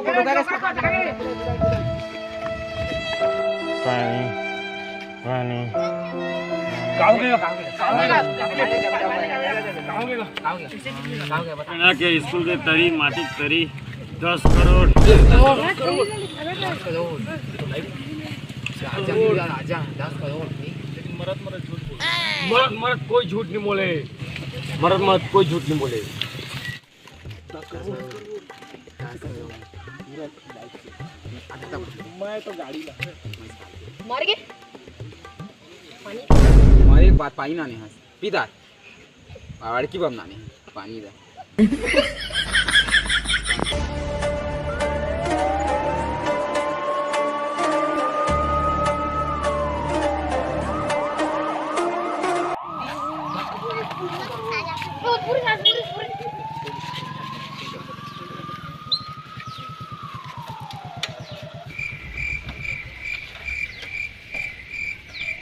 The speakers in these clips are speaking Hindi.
पानी के स्कूल के तरी माटी तरी 10 करोड़ मरद कोई झूठ नहीं बोले मरद कोई झूठ नहीं बोले। मैं तो गाड़ी मार के हमारे एक बात पानी नाने हंस पीता आवाड़ की बम नाने पानी दा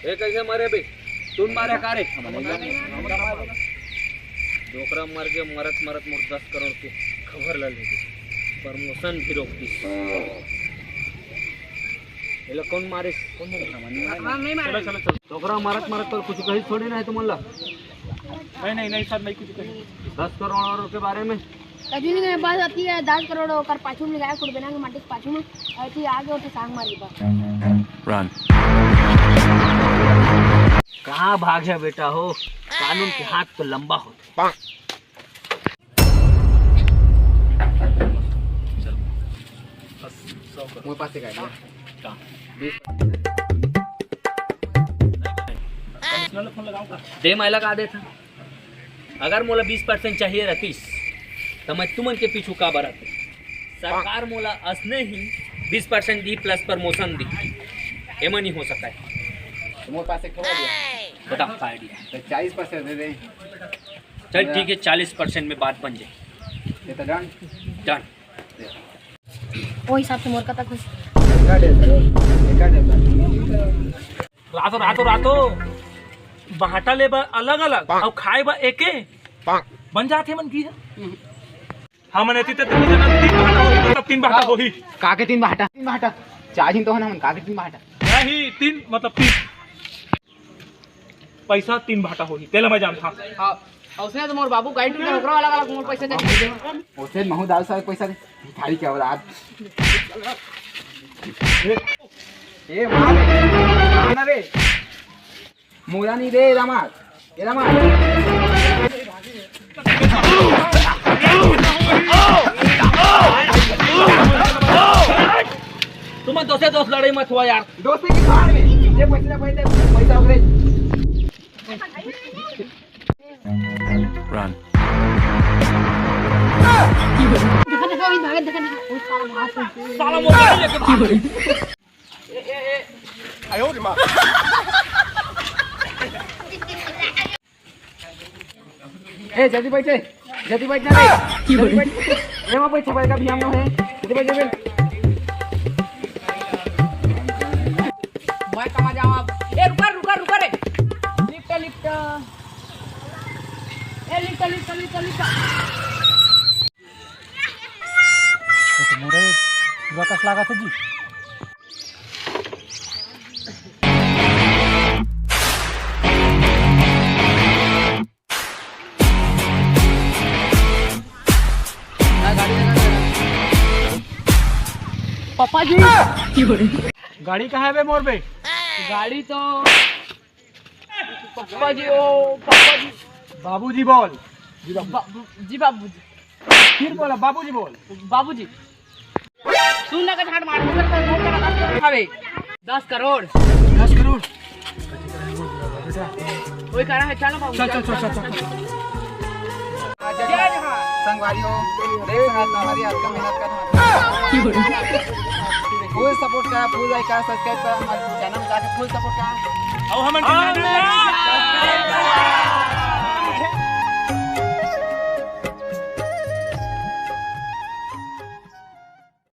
ए कैसे मरे बे तुम मारे कारे डोकरा मर के मरत मोर 10 करोड़ के खबर ले ली प्रमोशन भी रोक दी ये लोग कौन मारे नहीं मारे चलो डोकरा मरत तो कुछ कही थोड़ी ना है तुम लोग नहीं सर नहीं कुछ कही 10 करोड़ के बारे में कभी नहीं बात आती है 10 करोड़ कर पाछू में लगाया कुछ बना के माटी पाछू में ऐसी आगे उठे सांग मारी बा रन कहाँ भाग है बेटा हो कानून के हाथ तो लंबा हो मोर पास से दे मैं लगा देता अगर मोला 20% चाहिए रतीस तो मैं तुमन के पीछू का बरत सरकार मोला असने ही 20% दी प्लस प्रमोशन दी एम नहीं हो सकता है मोर पास एक थोड़ा दिया बता का आइडिया तो 40% दे दे चल ठीक है 40% में बात बन जाए ये तो डन डन वो हिसाब से मोर का तक खुश रातो बाटा ले अलग अलग और खाए बा एके बन जाते मन की है हम नेती ते 3 जना 3 बाटा होई मतलब 3 बाटा होई काके 3 बाटा चार्जिंग तो है ना मन काके 3 बाटा नहीं 3 मतलब 3 पैसा 3 बाटा होई तेला मैं जानता हां उसने तो मोर बाबू गाइड में ओकरा वाला मोर पैसा दे ओसे महू दाल सा पैसा दे थारी क्या बोला ए मार ना रे मोरा नहीं दे दामाद ये दामाद तुम दोस्त लड़ाई मत हुआ यार दोस्ती की भाड़ में ये पैसा उगरे रन देखा भागे देखा वो साला मार साला मोबाइल लेके भाग आयो रे मां ए जल्दी बैठे ना रे की बोल रे मां बैठ भाई का भी हम है जल्दी बैठ मैं कहां जाऊं अब ए रुका रे लिफ्ट ए लिफ्ट तो मोरे पूरा कस लगा था जी पापा जी की बोले गाड़ी कहाँ है बे मोर बे गाड़ी तो पापा जी बाबूजी बोल जी बाबूजी फिर बोला बाबूजी बोल बाबूजी सुन लगा झाड़ मार कर नोट करा 10 करोड़ खावे 10 करोड़ वही करा है चलो बाबू चल संगवारियों देख हमारी आज का मेहनत करना फुल सपोर्ट करा फुल लाइक करा सब्सक्राइब करा हमारे चैनल का फुल सपोर्ट करा और हम